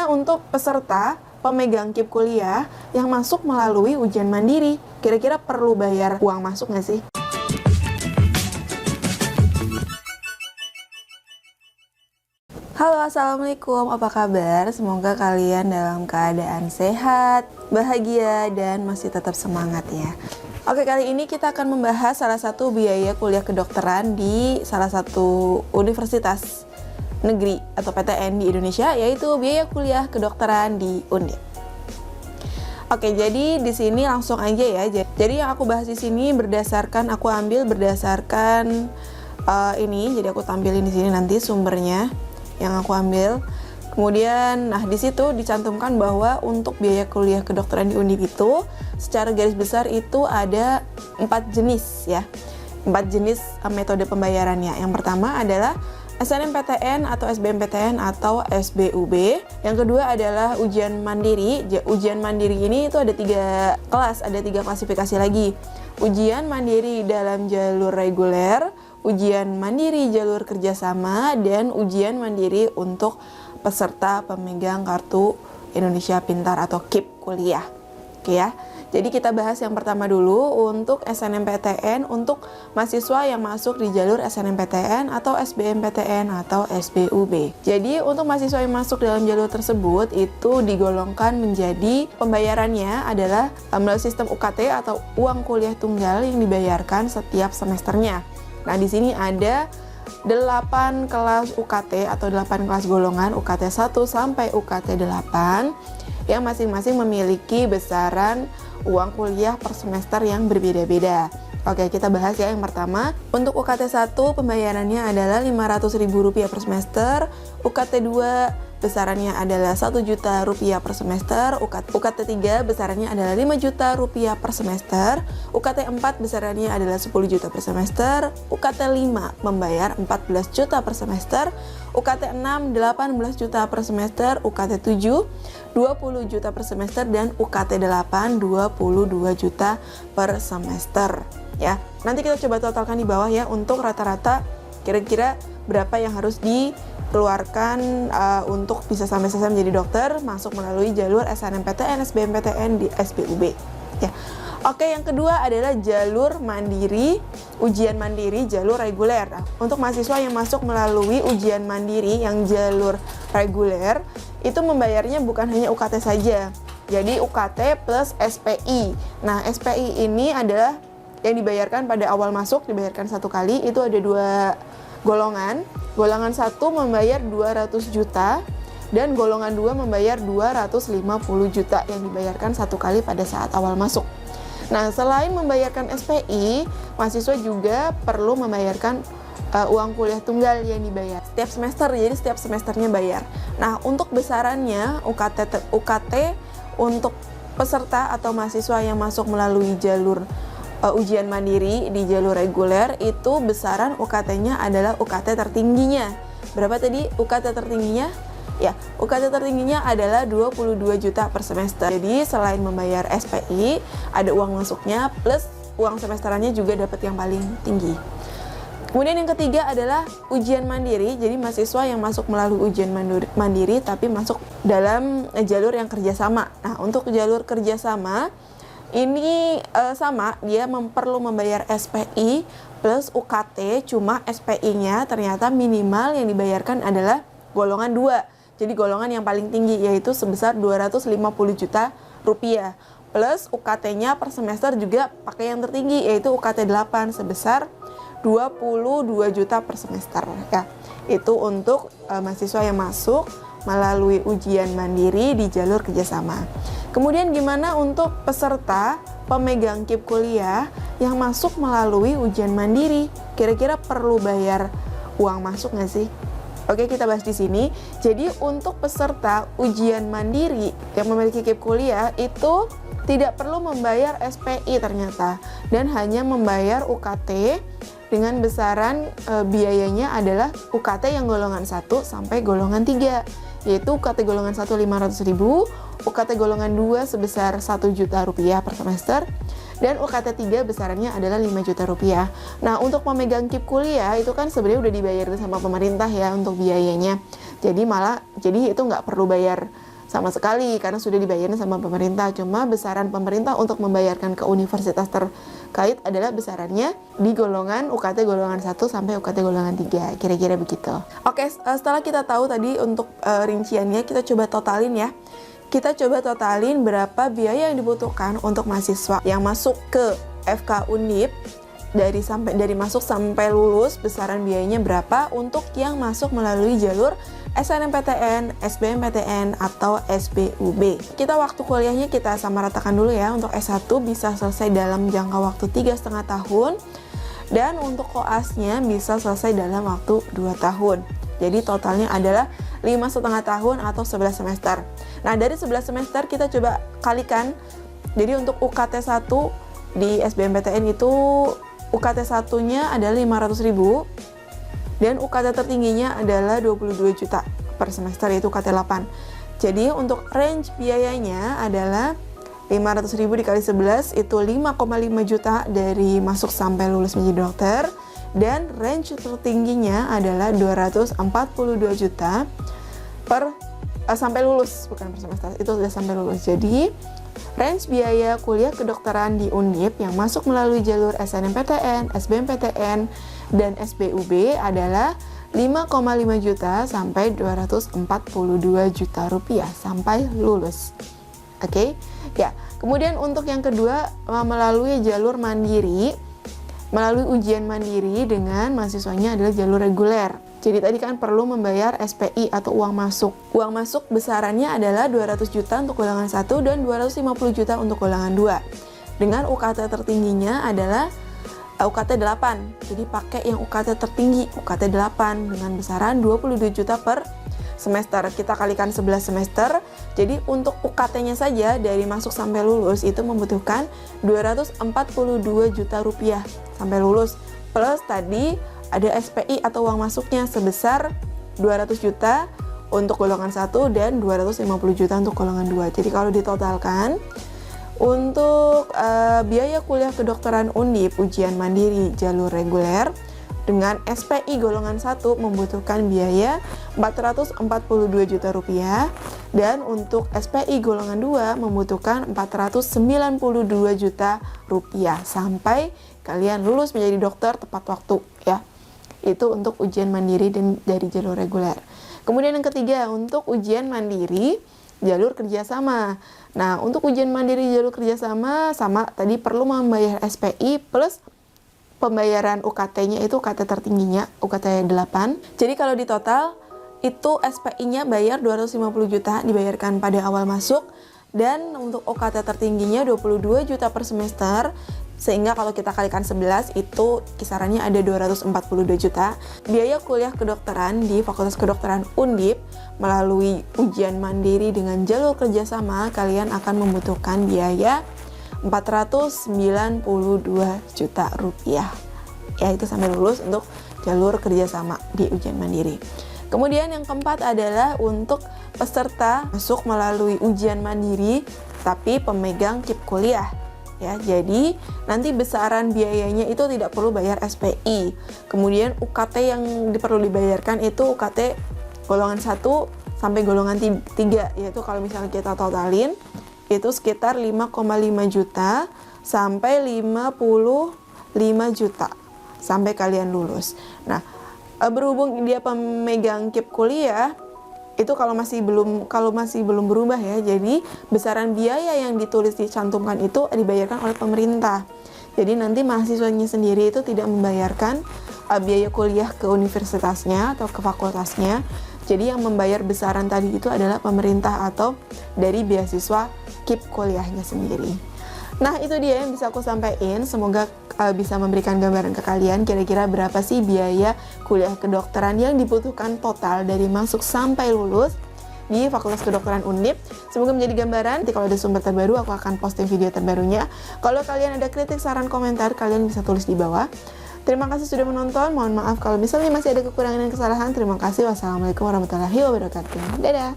gimana untuk peserta pemegang KIP kuliah yang masuk melalui ujian mandiri? Kira-kira perlu bayar uang masuk nggak sih? Halo, Assalamualaikum, apa kabar? Semoga kalian dalam keadaan sehat, bahagia, dan masih tetap semangat ya. Oke, kali ini kita akan membahas salah satu biaya kuliah kedokteran di salah satu universitas negeri atau PTN di Indonesia, yaitu biaya kuliah kedokteran di Undip. Oke, jadi di sini langsung aja ya. Jadi yang aku bahas di sini aku ambil berdasarkan ini. Jadi aku tampilin di sini nanti sumbernya yang aku ambil. Kemudian, di situ dicantumkan bahwa untuk biaya kuliah kedokteran di Undip itu secara garis besar itu ada 4 jenis ya. 4 jenis metode pembayarannya. Yang pertama adalah SNMPTN atau SBMPTN atau SBUB. Yang kedua adalah ujian mandiri. Ujian mandiri ini itu ada 3 kelas, ada 3 klasifikasi lagi. Ujian mandiri dalam jalur reguler, ujian mandiri jalur kerjasama, dan ujian mandiri untuk peserta pemegang kartu Indonesia Pintar atau KIP kuliah. Oke ya. Jadi kita bahas yang pertama dulu untuk SNMPTN untuk mahasiswa yang masuk di jalur SNMPTN atau SBMPTN atau SBUB. Jadi untuk mahasiswa yang masuk dalam jalur tersebut itu digolongkan menjadi pembayarannya adalah melalui sistem UKT atau uang kuliah tunggal yang dibayarkan setiap semesternya. Nah, di sini ada 8 kelas UKT atau 8 kelas golongan UKT 1 sampai UKT 8 yang masing-masing memiliki besaran uang kuliah per semester yang berbeda-beda. Oke, kita bahas ya yang pertama. Untuk UKT 1 pembayarannya adalah Rp500.000 per semester, UKT 2 besarannya adalah Rp1.000.000 per semester, UKT 3 besarannya adalah Rp5.000.000 per semester, UKT 4 besarannya adalah Rp10 juta per semester, UKT 5 membayar Rp14 juta per semester, UKT 6 Rp18 juta per semester, UKT 7 Rp20 juta per semester, dan UKT 8 Rp22 juta per semester. Ya, nanti kita coba totalkan di bawah ya untuk rata-rata kira-kira berapa yang harus dikeluarkan untuk bisa sampai selesai menjadi dokter masuk melalui jalur SNMPTN, SBMPTN di SBUB. Ya. Oke, yang kedua adalah jalur mandiri, ujian mandiri jalur reguler. Nah, untuk mahasiswa yang masuk melalui ujian mandiri yang jalur reguler itu membayarnya bukan hanya UKT saja. Jadi UKT plus SPI. Nah, SPI ini adalah yang dibayarkan pada awal masuk, dibayarkan 1 kali. Itu ada 2 golongan. Golongan 1 membayar 200 juta dan golongan 2 membayar 250 juta yang dibayarkan 1 kali pada saat awal masuk. Nah, selain membayarkan SPI, mahasiswa juga perlu membayarkan uang kuliah tunggal yang dibayar setiap semester, jadi setiap semesternya bayar. Nah, untuk besarannya UKT untuk peserta atau mahasiswa yang masuk melalui jalur ujian mandiri di jalur reguler itu besaran UKT-nya adalah UKT tertingginya. Berapa tadi UKT tertingginya? Ya, UKT tertingginya adalah 22 juta per semester. Jadi selain membayar SPI, ada uang masuknya plus uang semesterannya juga dapat yang paling tinggi. Kemudian yang ketiga adalah ujian mandiri. Jadi mahasiswa yang masuk melalui ujian mandiri tapi masuk dalam jalur yang kerjasama. Nah, untuk jalur kerjasama ini sama, dia perlu membayar SPI plus UKT, cuma SPI-nya ternyata minimal yang dibayarkan adalah golongan 2. Jadi golongan yang paling tinggi yaitu sebesar Rp250 juta plus UKT-nya per semester juga pakai yang tertinggi yaitu UKT 8 sebesar Rp22 juta per semester ya. Itu untuk mahasiswa yang masuk melalui ujian mandiri di jalur kerjasama. Kemudian gimana untuk peserta pemegang KIP kuliah yang masuk melalui ujian mandiri? Kira-kira perlu bayar uang masuk nggak sih? Oke, kita bahas di sini. Jadi untuk peserta ujian mandiri yang memiliki KIP kuliah itu tidak perlu membayar SPI ternyata dan hanya membayar UKT dengan besaran biayanya adalah UKT yang golongan 1 sampai golongan 3, yaitu UKT golongan 1 500.000, UKT golongan 2 sebesar Rp1 juta per semester, dan UKT 3 besarannya adalah Rp5 juta. Nah, untuk pemegang KIP kuliah itu kan sebenarnya udah dibayarin sama pemerintah ya untuk biayanya. Jadi itu nggak perlu bayar sama sekali karena sudah dibayarin sama pemerintah. Cuma besaran pemerintah untuk membayarkan ke universitas terkait adalah besarannya di golongan UKT golongan 1 sampai UKT golongan 3, kira-kira begitu. Oke, setelah kita tahu tadi untuk rinciannya, kita coba totalin ya. Kita coba totalin berapa biaya yang dibutuhkan untuk mahasiswa yang masuk ke FK Undip dari masuk sampai lulus, besaran biayanya berapa untuk yang masuk melalui jalur SNMPTN, SBMPTN, atau SBUB. Kita waktu kuliahnya kita samaratakan dulu ya. Untuk S1 bisa selesai dalam jangka waktu 3,5 tahun, dan untuk koasnya bisa selesai dalam waktu 2 tahun. Jadi totalnya adalah 5,5 tahun atau 11 semester. Nah, dari 11 semester kita coba kalikan. Jadi untuk UKT 1 di SBMPTN itu UKT 1-nya adalah 500.000 dan UKT tertingginya adalah 22 juta per semester, yaitu UKT 8. Jadi untuk range biayanya adalah 500.000 dikali 11 itu 5,5 juta dari masuk sampai lulus menjadi dokter, dan range tertingginya adalah 242 juta per sampai lulus, bukan per semester, itu sudah sampai lulus. Jadi range biaya kuliah kedokteran di Undip yang masuk melalui jalur SNMPTN, SBMPTN, dan SBUB adalah 5,5 juta sampai 242 juta rupiah sampai lulus. Oke, ya. Kemudian untuk yang kedua, melalui jalur mandiri, melalui ujian mandiri dengan mahasiswanya adalah jalur reguler. Jadi tadi kan perlu membayar SPI atau uang masuk. Uang masuk besarannya adalah 200 juta untuk golongan 1 dan 250 juta untuk golongan 2. Dengan UKT tertingginya adalah UKT 8. Jadi pakai yang UKT tertinggi, UKT 8 dengan besaran 22 juta per semester. Kita kalikan 11 semester. Jadi untuk UKT-nya saja dari masuk sampai lulus itu membutuhkan 242 juta rupiah sampai lulus. Plus tadi ada SPI atau uang masuknya sebesar 200 juta untuk golongan 1 dan 250 juta untuk golongan 2. Jadi kalau ditotalkan untuk biaya kuliah kedokteran Undip ujian mandiri jalur reguler dengan SPI golongan 1 membutuhkan biaya 442 juta rupiah, dan untuk SPI golongan 2 membutuhkan 492 juta rupiah sampai kalian lulus menjadi dokter tepat waktu ya. Itu untuk ujian mandiri dan dari jalur reguler. Kemudian yang ketiga, untuk ujian mandiri jalur kerjasama. Nah, untuk ujian mandiri jalur kerjasama sama tadi perlu membayar SPI plus pembayaran UKT-nya itu UKT tertingginya, UKT 8. Jadi kalau di total itu SPI-nya bayar 250 juta dibayarkan pada awal masuk, dan untuk UKT tertingginya 22 juta per semester. Sehingga kalau kita kalikan 11 itu kisarannya ada 242 juta. Biaya kuliah kedokteran di Fakultas Kedokteran Undip melalui ujian mandiri dengan jalur kerjasama kalian akan membutuhkan biaya 492 juta rupiah. Ya, itu sampai lulus untuk jalur kerjasama di ujian mandiri. Kemudian yang keempat adalah untuk peserta masuk melalui ujian mandiri tapi pemegang KIP kuliah. Ya, jadi nanti besaran biayanya itu tidak perlu bayar SPI. Kemudian UKT yang perlu dibayarkan itu UKT golongan 1 sampai golongan 3, yaitu kalau misalnya kita totalin itu sekitar 5,5 juta sampai 55 juta sampai kalian lulus. Nah, berhubung dia pemegang KIP kuliah, itu kalau masih belum berubah ya. Jadi besaran biaya yang ditulis dicantumkan itu dibayarkan oleh pemerintah. Jadi nanti mahasiswanya sendiri itu tidak membayarkan biaya kuliah ke universitasnya atau ke fakultasnya. Jadi yang membayar besaran tadi itu adalah pemerintah atau dari beasiswa KIP kuliahnya sendiri. Nah, itu dia yang bisa aku sampaikan. Semoga bisa memberikan gambaran ke kalian kira-kira berapa sih biaya kuliah kedokteran yang dibutuhkan total dari masuk sampai lulus di Fakultas Kedokteran Undip. Semoga menjadi gambaran. Nanti kalau ada sumber terbaru aku akan posting video terbarunya. Kalau kalian ada kritik, saran, komentar, kalian bisa tulis di bawah. Terima kasih sudah menonton. Mohon maaf kalau misalnya masih ada kekurangan dan kesalahan. Terima kasih. Wassalamualaikum warahmatullahi wabarakatuh. Dadah.